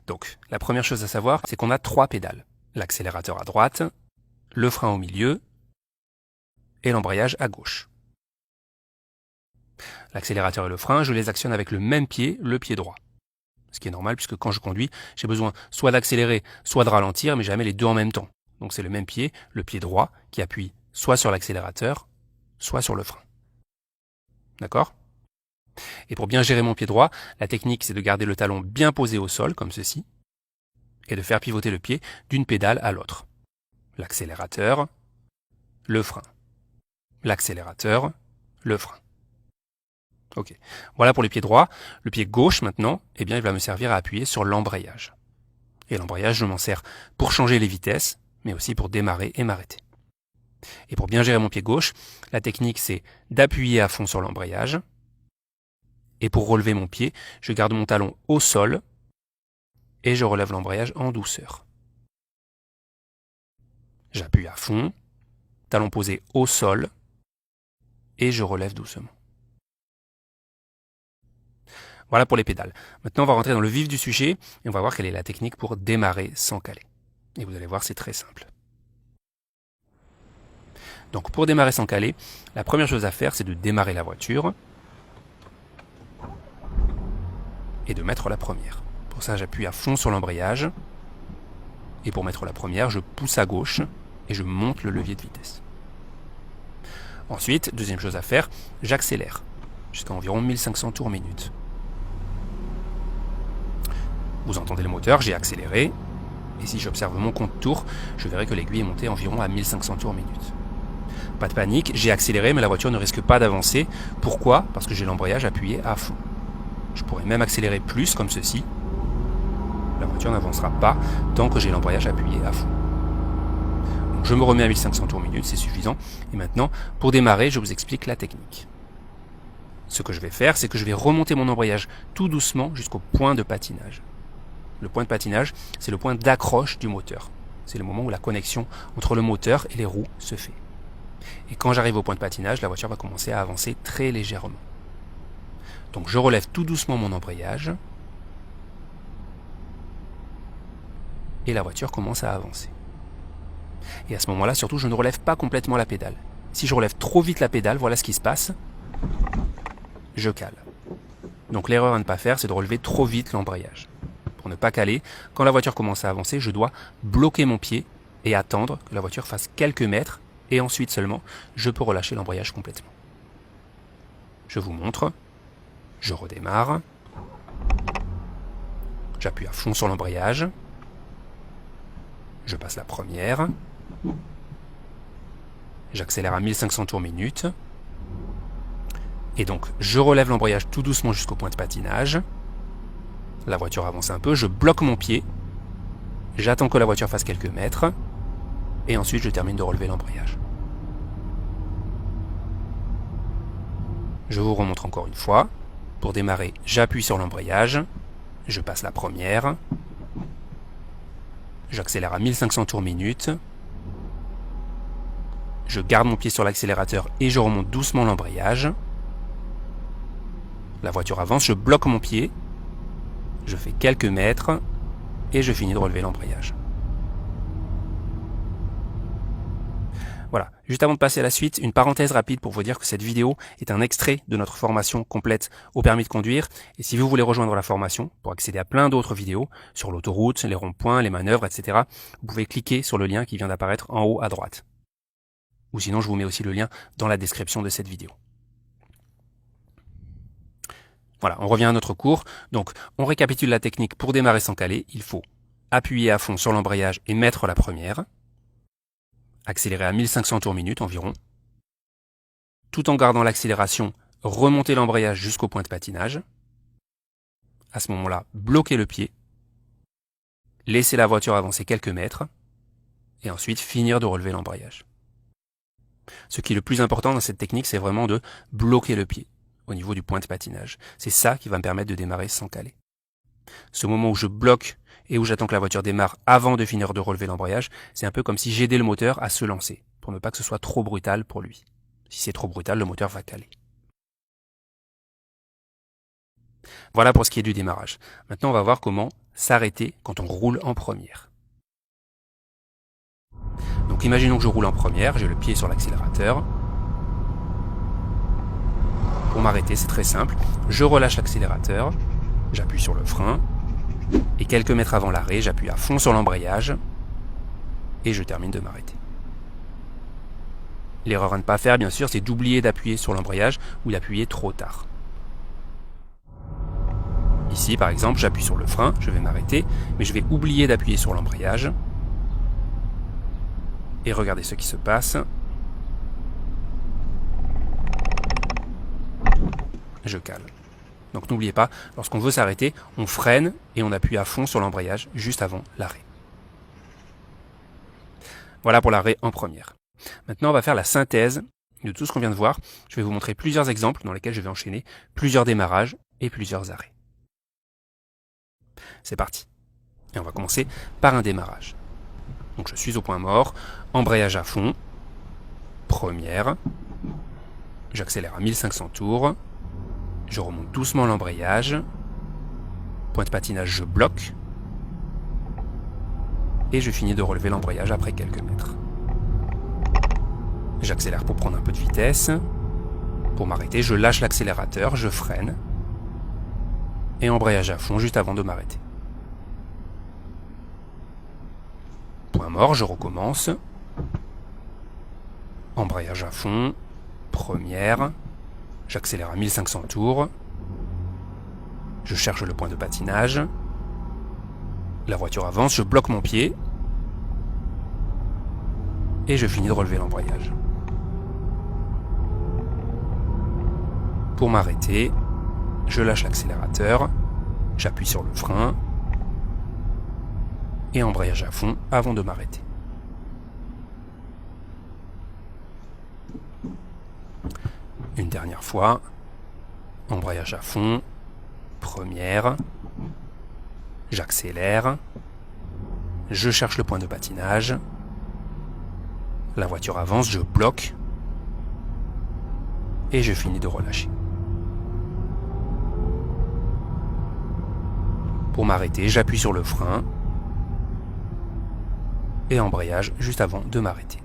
Donc, la première chose à savoir, c'est qu'on a 3 pédales. L'accélérateur à droite, le frein au milieu et l'embrayage à gauche. L'accélérateur et le frein, je les actionne avec le même pied, le pied droit. Ce qui est normal puisque quand je conduis, j'ai besoin soit d'accélérer, soit de ralentir, mais jamais les deux en même temps. Donc c'est le même pied, le pied droit, qui appuie soit sur l'accélérateur, soit sur le frein. D'accord ? Et pour bien gérer mon pied droit, la technique c'est de garder le talon bien posé au sol, comme ceci, et de faire pivoter le pied d'une pédale à l'autre. L'accélérateur, le frein. L'accélérateur, le frein. Ok. Voilà pour les pieds droits. Le pied gauche maintenant, eh bien, il va me servir à appuyer sur l'embrayage. Et l'embrayage, je m'en sers pour changer les vitesses, mais aussi pour démarrer et m'arrêter. Et pour bien gérer mon pied gauche, la technique c'est d'appuyer à fond sur l'embrayage. Et pour relever mon pied, je garde mon talon au sol et je relève l'embrayage en douceur. J'appuie à fond, talon posé au sol et je relève doucement. Voilà pour les pédales. Maintenant, on va rentrer dans le vif du sujet et on va voir quelle est la technique pour démarrer sans caler. Et vous allez voir, c'est très simple. Donc, pour démarrer sans caler, la première chose à faire, c'est de démarrer la voiture et de mettre la première. Pour ça, j'appuie à fond sur l'embrayage et pour mettre la première, je pousse à gauche et je monte le levier de vitesse. Ensuite, deuxième chose à faire, j'accélère jusqu'à environ 1500 tours minute. Vous entendez le moteur, j'ai accéléré, et si j'observe mon compte tours, je verrai que l'aiguille est montée environ à 1500 tours minute. Pas de panique, j'ai accéléré, mais la voiture ne risque pas d'avancer. Pourquoi ? Parce que j'ai l'embrayage appuyé à fond. Je pourrais même accélérer plus, comme ceci. La voiture n'avancera pas tant que j'ai l'embrayage appuyé à fond. Donc je me remets à 1500 tours minute, c'est suffisant. Et maintenant, pour démarrer, je vous explique la technique. Ce que je vais faire, c'est que je vais remonter mon embrayage tout doucement jusqu'au point de patinage. Le point de patinage, c'est le point d'accroche du moteur. C'est le moment où la connexion entre le moteur et les roues se fait. Et quand j'arrive au point de patinage, la voiture va commencer à avancer très légèrement. Donc je relève tout doucement mon embrayage. Et la voiture commence à avancer. Et à ce moment-là, surtout, je ne relève pas complètement la pédale. Si je relève trop vite la pédale, voilà ce qui se passe. Je cale. Donc l'erreur à ne pas faire, c'est de relever trop vite l'embrayage. Pour ne pas caler, quand la voiture commence à avancer, je dois bloquer mon pied et attendre que la voiture fasse quelques mètres et ensuite seulement, je peux relâcher l'embrayage complètement. Je vous montre. Je redémarre. J'appuie à fond sur l'embrayage. Je passe la première. J'accélère à 1500 tours minute. Et donc, je relève l'embrayage tout doucement jusqu'au point de patinage. La voiture avance un peu, je bloque mon pied. J'attends que la voiture fasse quelques mètres. Et ensuite, je termine de relever l'embrayage. Je vous remontre encore une fois. Pour démarrer, j'appuie sur l'embrayage. Je passe la première. J'accélère à 1500 tours minute. Je garde mon pied sur l'accélérateur et je remonte doucement l'embrayage. La voiture avance, je bloque mon pied. Je fais quelques mètres et je finis de relever l'embrayage. Voilà, juste avant de passer à la suite, une parenthèse rapide pour vous dire que cette vidéo est un extrait de notre formation complète au permis de conduire. Et si vous voulez rejoindre la formation pour accéder à plein d'autres vidéos sur l'autoroute, les ronds-points, les manœuvres, etc., vous pouvez cliquer sur le lien qui vient d'apparaître en haut à droite. Ou sinon, je vous mets aussi le lien dans la description de cette vidéo. Voilà, on revient à notre cours. Donc, on récapitule la technique pour démarrer sans caler. Il faut appuyer à fond sur l'embrayage et mettre la première. Accélérer à 1500 tours minute environ. Tout en gardant l'accélération, remonter l'embrayage jusqu'au point de patinage. À ce moment-là, bloquer le pied. Laisser la voiture avancer quelques mètres. Et ensuite, finir de relever l'embrayage. Ce qui est le plus important dans cette technique, c'est vraiment de bloquer le pied au niveau du point de patinage. C'est ça qui va me permettre de démarrer sans caler. Ce moment où je bloque et où j'attends que la voiture démarre avant de finir de relever l'embrayage, c'est un peu comme si j'aidais le moteur à se lancer, pour ne pas que ce soit trop brutal pour lui. Si c'est trop brutal, le moteur va caler. Voilà pour ce qui est du démarrage. Maintenant, on va voir comment s'arrêter quand on roule en première. Donc imaginons que je roule en première, j'ai le pied sur l'accélérateur. Pour m'arrêter, c'est très simple. Je relâche l'accélérateur, j'appuie sur le frein, et quelques mètres avant l'arrêt, j'appuie à fond sur l'embrayage, et je termine de m'arrêter. L'erreur à ne pas faire, bien sûr, c'est d'oublier d'appuyer sur l'embrayage ou d'appuyer trop tard. Ici, par exemple, j'appuie sur le frein, je vais m'arrêter, mais je vais oublier d'appuyer sur l'embrayage. Et regardez ce qui se passe. Je cale. Donc n'oubliez pas, lorsqu'on veut s'arrêter, on freine et on appuie à fond sur l'embrayage juste avant l'arrêt. Voilà pour l'arrêt en première. Maintenant, on va faire la synthèse de tout ce qu'on vient de voir. Je vais vous montrer plusieurs exemples dans lesquels je vais enchaîner plusieurs démarrages et plusieurs arrêts. C'est parti. Et on va commencer par un démarrage. Donc je suis au point mort, embrayage à fond, première, j'accélère à 1500 tours, je remonte doucement l'embrayage, point de patinage je bloque, et je finis de relever l'embrayage après quelques mètres. J'accélère pour prendre un peu de vitesse, pour m'arrêter je lâche l'accélérateur, je freine, et embrayage à fond juste avant de m'arrêter. Point mort, je recommence. Embrayage à fond, première, j'accélère à 1500 tours, je cherche le point de patinage, la voiture avance, je bloque mon pied, et je finis de relever l'embrayage. Pour m'arrêter, je lâche l'accélérateur, j'appuie sur le frein, et embrayage à fond avant de m'arrêter. Une dernière fois, embrayage à fond, première, j'accélère, je cherche le point de patinage, la voiture avance, je bloque, et je finis de relâcher. Pour m'arrêter, j'appuie sur le frein, et embrayage juste avant de m'arrêter.